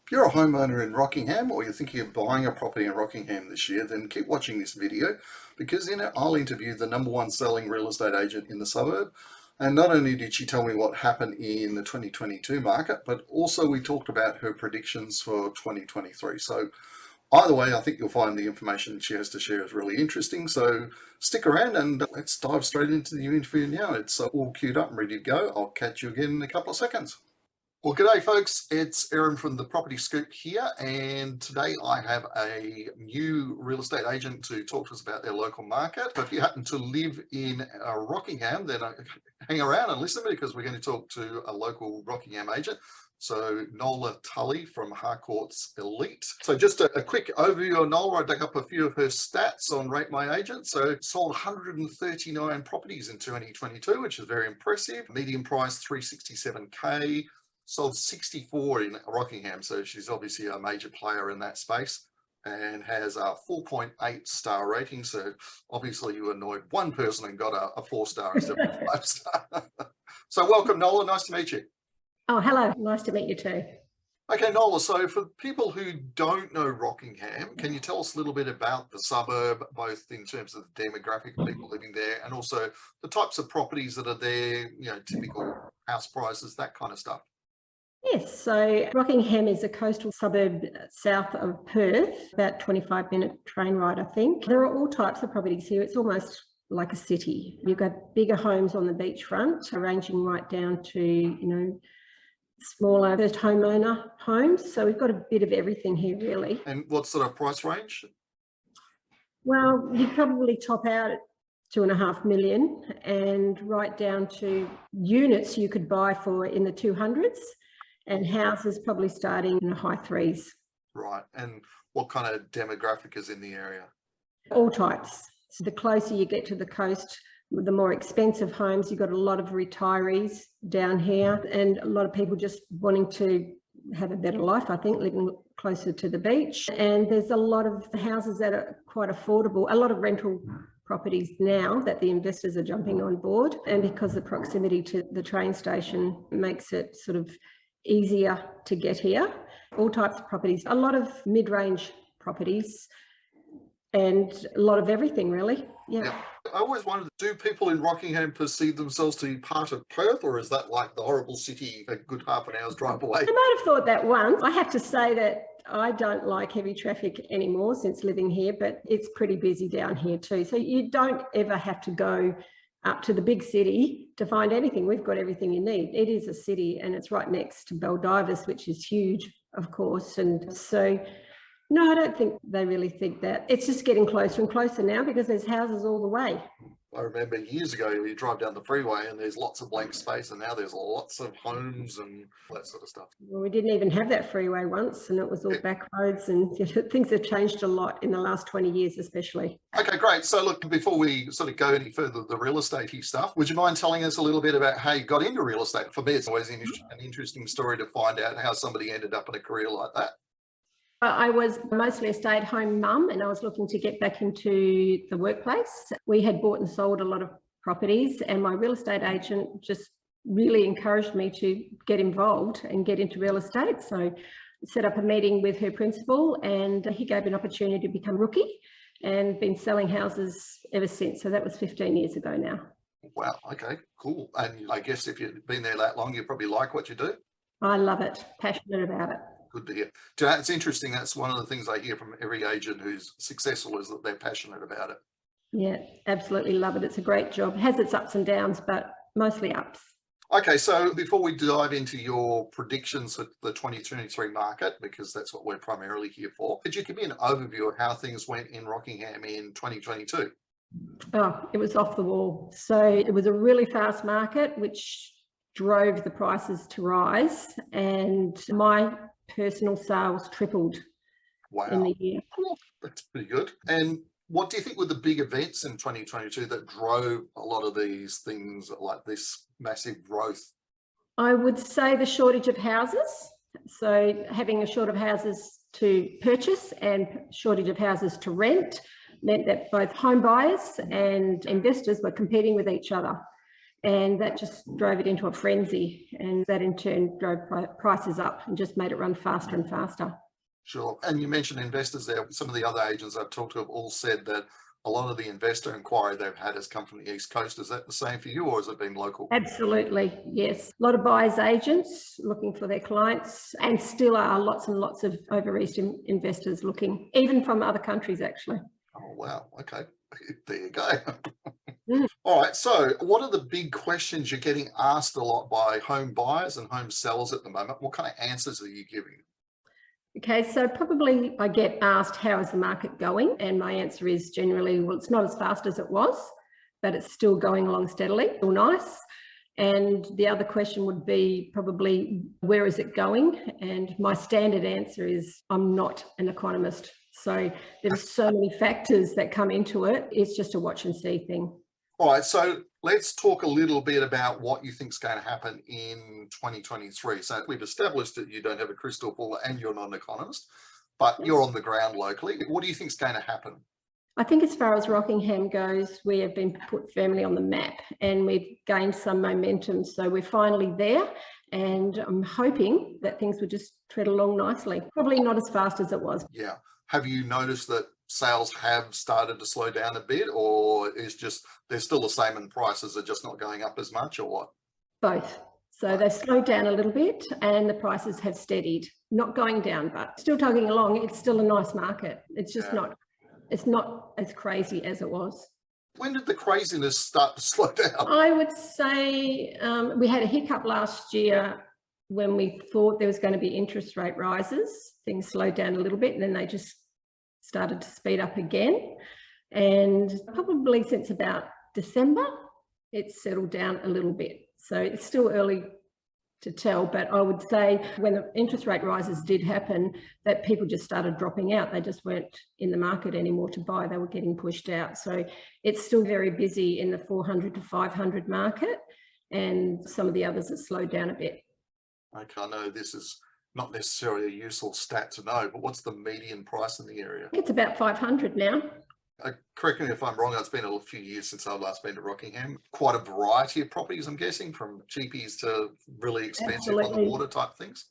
If you're a homeowner in Rockingham or you're thinking of buying a property in Rockingham this year, then keep watching this video because in it I'll interview the #1 selling real estate agent in the suburb. And not only did she tell me what happened in the 2022 market, but also we talked about her predictions for 2023. So either way, I think you'll find the information she has to share is really interesting. So stick around and let's dive straight into the interview now. It's all queued up and ready to go. I'll catch you again in a couple of seconds. Well, g'day folks, it's Aaron from the Property Scoop here, and today I have a new real estate agent to talk to us about their local market. So if you happen to live in Rockingham, then hang around and listen because we're going to talk to a local Rockingham agent. So Nola Tully from Harcourts Elite. So just a quick overview of Nola. I dug up a few of her stats on Rate My Agent. So sold 139 properties in 2022, which is very impressive. Median price 367K. Sold 64 in Rockingham, so she's obviously a major player in that space and has a 4.8 star rating. So obviously you annoyed one person and got a 4-star instead of a 5-star. So welcome, Nola. Nice to meet you. Oh, hello. Nice to meet you too. Okay, Nola, so for people who don't know Rockingham, can you tell us a little bit about the suburb, both in terms of the demographic of people living there and also the types of properties that are there, you know, typical house prices, that kind of stuff? Yes, so Rockingham is a coastal suburb south of Perth, about 25-minute train ride, I think. There are all types of properties here. It's almost like a city. You've got bigger homes on the beachfront, ranging right down to, smaller first homeowner homes. So we've got a bit of everything here, really. And what sort of price range? Well, you probably top out at 2.5 million and right down to units you could buy for in the 200s. And houses probably starting in the high 3s. Right. And what kind of demographic is in the area? All types. So the closer you get to the coast, the more expensive homes. You've got a lot of retirees down here and a lot of people just wanting to have a better life, I think, living closer to the beach. And there's a lot of houses that are quite affordable, a lot of rental properties now that the investors are jumping on board. And because the proximity to the train station makes it sort of easier to get here. All types of properties, a lot of mid-range properties and a lot of everything, really. Yeah. I always wondered, do people in Rockingham perceive themselves to be part of Perth, or is that like the horrible city a good half an hour's drive away? I might have thought that once. I have to say that I don't like heavy traffic anymore since living here, but it's pretty busy down here too. So you don't ever have to go up to the big city to find anything. We've got everything you need. It is a city and it's right next to Baldivis, which is huge, of course. And so, no, I don't think they really think that. It's just getting closer and closer now because there's houses all the way. I remember years ago you drive down the freeway and there's lots of blank space, and now there's lots of homes and that sort of stuff. Well, we didn't even have that freeway once, and it was all back roads, and things have changed a lot in the last 20 years especially. Okay, great. So look, before we sort of go any further, the real estate stuff, would you mind telling us a little bit about how you got into real estate? For me, it's always an interesting story to find out how somebody ended up in a career like that. I was mostly a stay-at-home mum and I was looking to get back into the workplace. We had bought and sold a lot of properties and my real estate agent just really encouraged me to get involved and get into real estate. So I set up a meeting with her principal and he gave an opportunity to become rookie and been selling houses ever since. So that was 15 years ago now. Wow. Okay, cool. And I guess if you've been there that long, you probably like what you do. I love it. Passionate about it. Good to hear. It's interesting. That's one of the things I hear from every agent who's successful is that they're passionate about it. Yeah, absolutely love it. It's a great job. It has its ups and downs, but mostly ups. Okay, so before we dive into your predictions for the 2023 market, because that's what we're primarily here for, could you give me an overview of how things went in Rockingham in 2022? Oh, it was off the wall. So it was a really fast market, which drove the prices to rise, and my personal sales tripled. Wow. In the year. That's pretty good. And what do you think were the big events in 2022 that drove a lot of these things like this massive growth? I would say the shortage of houses. So having a shortage of houses to purchase and shortage of houses to rent meant that both home buyers and investors were competing with each other. and that just drove it into a frenzy, and that in turn drove prices up and just made it run faster and faster. Sure. And you mentioned investors there. Some of the other agents I've talked to have all said that a lot of the investor inquiry they've had has come from the East Coast. Is that the same for you, or has it been local? Absolutely, yes. A lot of buyers agents looking for their clients, and still are lots and lots of over East investors looking, even from other countries actually. Oh, wow. Okay. There you go. All right. So what are the big questions you're getting asked a lot by home buyers and home sellers at the moment? What kind of answers are you giving? Okay, so probably I get asked, how is the market going? And my answer is generally, well, it's not as fast as it was, but it's still going along steadily, still nice. And the other question would be probably, where is it going? And my standard answer is, I'm not an economist. So there's so many factors that come into it. It's just a watch and see thing. All right, so let's talk a little bit about what you think is going to happen in 2023. So we've established that you don't have a crystal ball and you're not an economist, but you're on the ground locally. What do you think is going to happen? I think as far as Rockingham goes, we have been put firmly on the map and we've gained some momentum. So we're finally there, and I'm hoping that things will just tread along nicely. Probably not as fast as it was. Yeah. Have you noticed that sales have started to slow down a bit, or is just they're still the same and prices are just not going up as much, or what? Both. So they've slowed down a little bit and the prices have steadied, not going down, but still tugging along. It's still a nice market. It's just it's not as crazy as it was. When did the craziness start to slow down? I would say we had a hiccup last year when we thought there was going to be interest rate rises. Things slowed down a little bit and then they just started to speed up again. And probably since about December, it's settled down a little bit. So it's still early to tell, but I would say when the interest rate rises did happen, that people just started dropping out. They just weren't in the market anymore to buy. They were getting pushed out. So it's still very busy in the 400 to 500 market, and some of the others have slowed down a bit. Okay, I know this is not necessarily a useful stat to know, but what's the median price in the area? I think it's about 500 now. Correct me if I'm wrong, it's been a few years since I've last been to Rockingham. Quite a variety of properties, I'm guessing, from cheapies to really expensive on the water type things.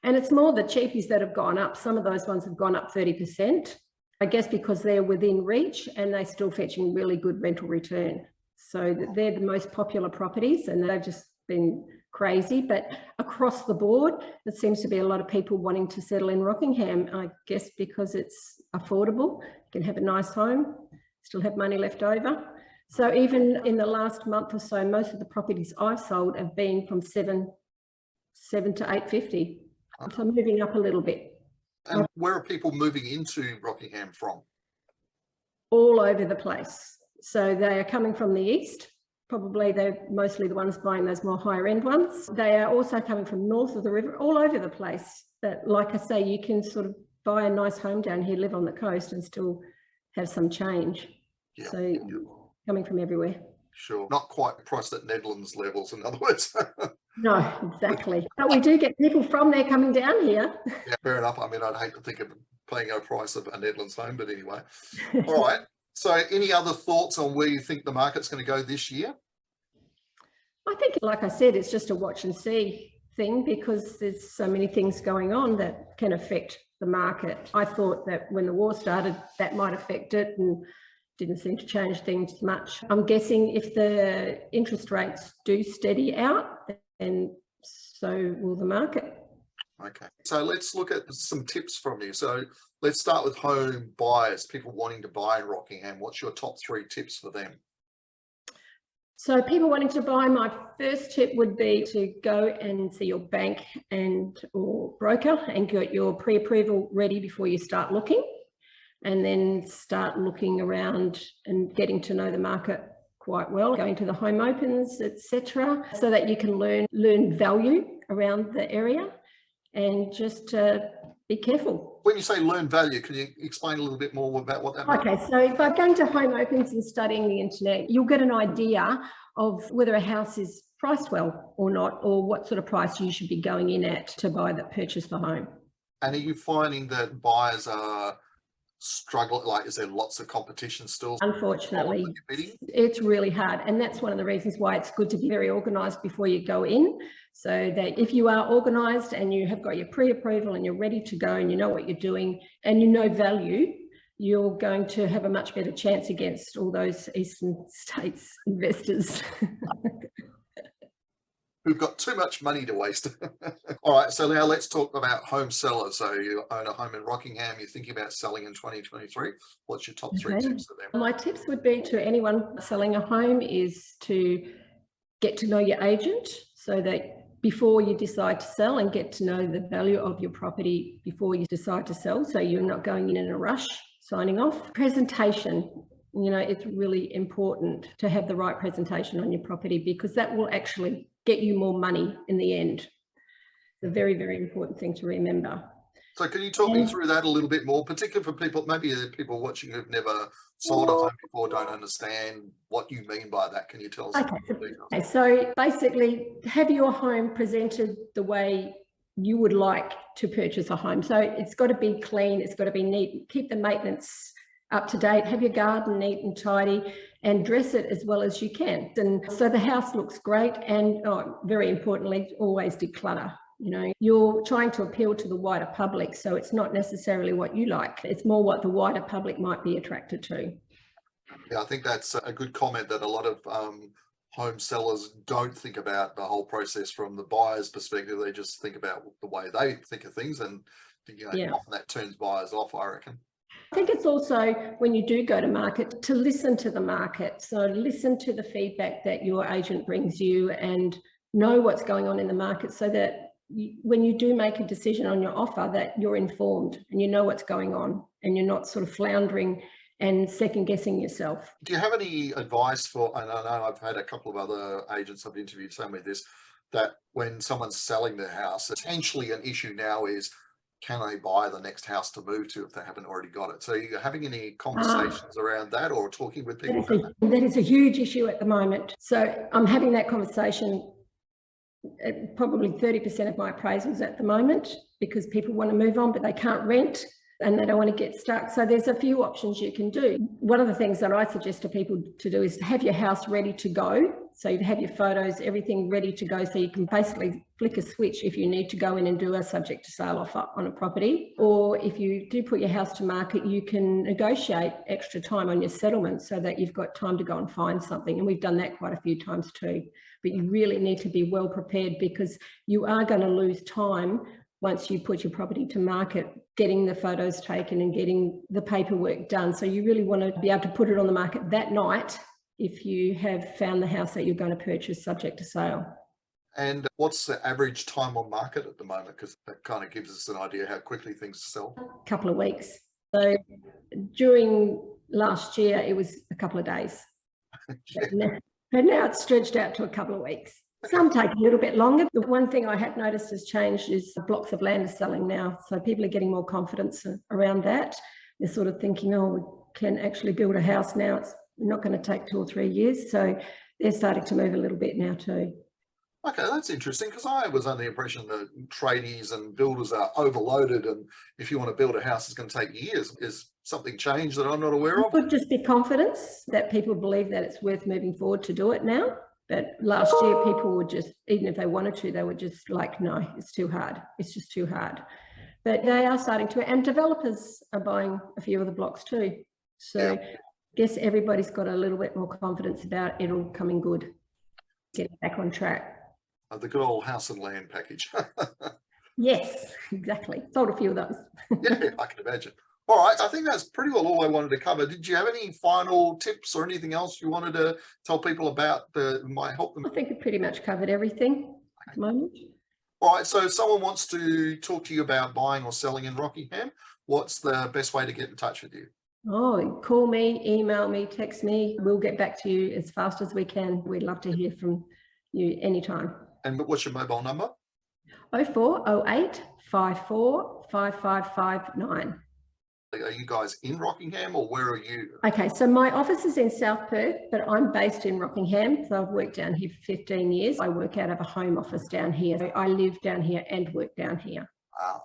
And it's more the cheapies that have gone up. Some of those ones have gone up 30%, I guess because they're within reach and they're still fetching really good rental return. So they're the most popular properties and they've just been crazy. But across the board, there seems to be a lot of people wanting to settle in Rockingham, I guess because it's affordable. You can have a nice home, still have money left over. So even in the last month or so, most of the properties I've sold have been from 7 to 850. So moving up a little bit. And where are people moving into Rockingham from? All over the place. So they are coming from the east. Probably they're mostly the ones buying those more higher end ones. They are also coming from north of the river, all over the place. But like I say, you can sort of buy a nice home down here, live on the coast and still have some change. Yeah, so coming from everywhere. Sure. Not quite priced at Netherlands levels, in other words. No, exactly. But we do get people from there coming down here. Yeah, fair enough. I mean, I'd hate to think of paying a price of a Netherlands home, but anyway. All right. So any other thoughts on where you think the market's going to go this year? I think, like I said, it's just a watch and see thing because there's so many things going on that can affect the market. I thought that when the war started, that might affect it and didn't seem to change things much. I'm guessing if the interest rates do steady out, then so will the market. Okay, so let's look at some tips from you. So let's start with home buyers, people wanting to buy in Rockingham. What's your top 3 tips for them? So people wanting to buy, my first tip would be to go and see your bank and or broker and get your pre-approval ready before you start looking, and then start looking around and getting to know the market quite well, going to the home opens, etc., so that you can learn value around the area and just be careful. When you say learn value, can you explain a little bit more about what that means? Okay, so by going to home opens and studying the internet, you'll get an idea of whether a house is priced well or not, or what sort of price you should be going in at to purchase the home. And are you finding that buyers are struggle? Like, is there lots of competition still? Unfortunately, When you're bidding? it's really hard. And that's one of the reasons why it's good to be very organised before you go in. So that if you are organised and you have got your pre-approval and you're ready to go and you know what you're doing and you know value, you're going to have a much better chance against all those eastern states investors. Who've got too much money to waste. All right, so now let's talk about home sellers. So you own a home in Rockingham, you're thinking about selling in 2023. What's your top three tips for them? My tips would be to anyone selling a home is to get to know your agent so that before you decide to sell, and get to know the value of your property before you decide to sell, so you're not going in a rush signing off. Presentation, you know, it's really important to have the right presentation on your property because that will actually get you more money in the end. It's a very, very important thing to remember. So can you talk me through that a little bit more, particularly for people, maybe there are people watching who've never sold a home before, don't understand what you mean by that. Can you tell us? Okay, so basically have your home presented the way you would like to purchase a home. So it's got to be clean, it's got to be neat, keep the maintenance up to date, have your garden neat and tidy, and dress it as well as you can. And so the house looks great, and very importantly, always declutter. You know, you're trying to appeal to the wider public, so it's not necessarily what you like, it's more what the wider public might be attracted to. Yeah, I think that's a good comment, that a lot of home sellers don't think about the whole process from the buyer's perspective. They just think about the way they think of things, and you know, often that turns buyers off, I reckon. I think it's also, when you do go to market, to listen to the market. So listen to the feedback that your agent brings you and know what's going on in the market, so that when you do make a decision on your offer, that you're informed and you know what's going on and you're not sort of floundering and second guessing yourself. Do you have any advice for, and I know I've had a couple of other agents I've interviewed tell me this, that when someone's selling their house, potentially an issue now is, can they buy the next house to move to if they haven't already got it? So are you having any conversations around that, or talking with people about that? That is a huge issue at the moment. So I'm having that conversation at probably 30% of my appraisals at the moment, because people want to move on, but they can't rent and they don't want to get stuck. So there's a few options you can do. One of the things that I suggest to people to do is to have your house ready to go. So you have your photos, everything ready to go, so you can basically flick a switch if you need to go in and do a subject to sale offer on a property. Or if you do put your house to market, you can negotiate extra time on your settlement so that you've got time to go and find something. And we've done that quite a few times too. But you really need to be well prepared, because you are going to lose time once you put your property to market, getting the photos taken and getting the paperwork done. So you really want to be able to put it on the market that night if you have found the house that you're going to purchase subject to sale. And what's the average time on market at the moment? Because that kind of gives us an idea how quickly things sell. A couple of weeks. So during last year, it was a couple of days. But now it's stretched out to a couple of weeks. Some take a little bit longer. The one thing I have noticed has changed is blocks of land are selling now. So people are getting more confidence around that. They're sort of thinking, oh, we can actually build a house now. It's not going to take 2 or 3 years. So they're starting to move a little bit now too. Okay, that's interesting, because I was under the impression that tradies and builders are overloaded, and if you want to build a house, it's going to take years. Is something changed that I'm not aware of? It could just be confidence that people believe that it's worth moving forward to do it now. But last year, people would just, even if they wanted to, they were just like, no, it's too hard. It's just too hard. But they are starting to, and developers are buying a few of the blocks too. So I guess everybody's got a little bit more confidence about it all coming good, getting back on track. The good old house and land package. Yes, exactly. Sold a few of those. Yeah, I can imagine. All right, I think that's pretty well all I wanted to cover. Did you have any final tips or anything else you wanted to tell people about that might help them? I think it pretty much covered everything at the moment. All right, so if someone wants to talk to you about buying or selling in Rockingham, what's the best way to get in touch with you? Oh, call me, email me, text me. We'll get back to you as fast as we can. We'd love to hear from you anytime. And what's your mobile number? 0408 54 5559. Are you guys in Rockingham, or where are you? Okay, so my office is in South Perth, but I'm based in Rockingham. So I've worked down here for 15 years. I work out of a home office down here. So I live down here and work down here.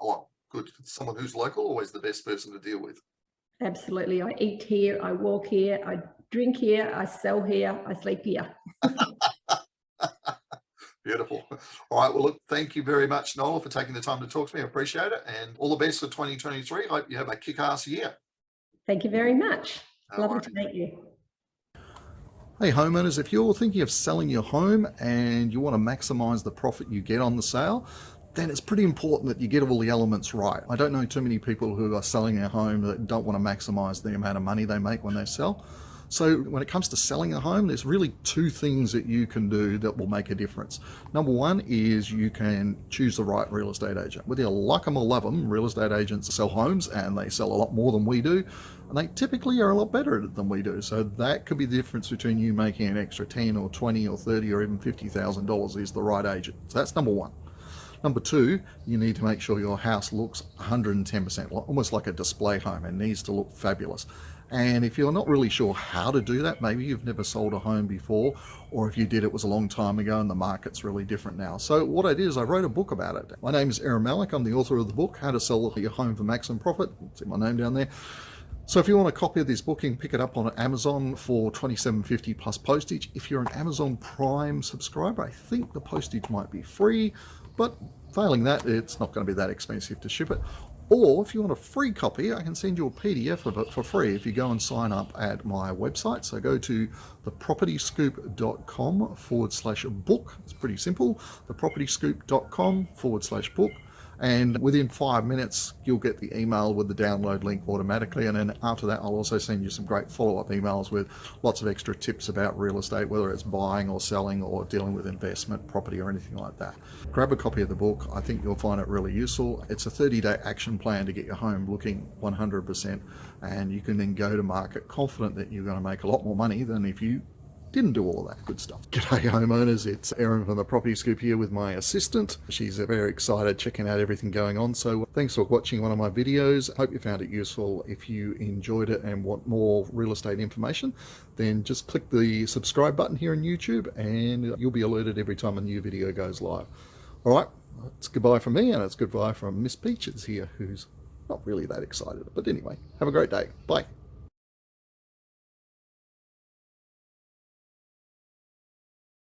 Well, good. Someone who's local, always the best person to deal with. Absolutely. I eat here, I walk here, I drink here, I sell here, I sleep here. Beautiful. All right. Well, look, thank you very much, Nola, for taking the time to talk to me. I appreciate it. And all the best for 2023. Hope you have a kick-ass year. Thank you very much. No Lovely to worries. meet you. Hey homeowners, if you're thinking of selling your home and you want to maximize the profit you get on the sale, then it's pretty important that you get all the elements right. I don't know too many people who are selling their home that don't want to maximize the amount of money they make when they sell. So when it comes to selling a home, there's really two things that you can do that will make a difference. Number one is you can choose the right real estate agent. Whether you like them or love them, real estate agents sell homes and they sell a lot more than we do. And they typically are a lot better than we do. So that could be the difference between you making an extra 10 or 20 or 30 or even $50,000 is the right agent. So that's number one. Number two, you need to make sure your house looks 110%, almost like a display home. It needs to look fabulous. And if you're not really sure how to do that, maybe you've never sold a home before, or if you did, it was a long time ago and the market's really different now. So what I did is I wrote a book about it. My name is Aaron Malik. I'm the author of the book, How to Sell Your Home for Maximum Profit. See my name down there. So if you want a copy of this book, you can pick it up on Amazon for $27.50 plus postage. If you're an Amazon Prime subscriber, I think the postage might be free, but failing that, it's not going to be that expensive to ship it. Or if you want a free copy, I can send you a PDF of it for free if you go and sign up at my website. So go to thepropertyscoop.com/book. It's pretty simple. thepropertyscoop.com/book. And within 5 minutes, you'll get the email with the download link automatically. And then after that, I'll also send you some great follow-up emails with lots of extra tips about real estate, whether it's buying or selling or dealing with investment property or anything like that. Grab a copy of the book. I think you'll find it really useful. It's a 30-day action plan to get your home looking 100%. And you can then go to market confident that you're going to make a lot more money than if you didn't do all of that good stuff. G'day homeowners, it's Aaron from the Property Scoop here with my assistant. She's very excited checking out everything going on. So thanks for watching one of my videos. Hope you found it useful. If you enjoyed it and want more real estate information, then just click the subscribe button here on YouTube and you'll be alerted every time a new video goes live. All right, it's goodbye from me and it's goodbye from Miss Peaches here, who's not really that excited. But anyway, have a great day. Bye.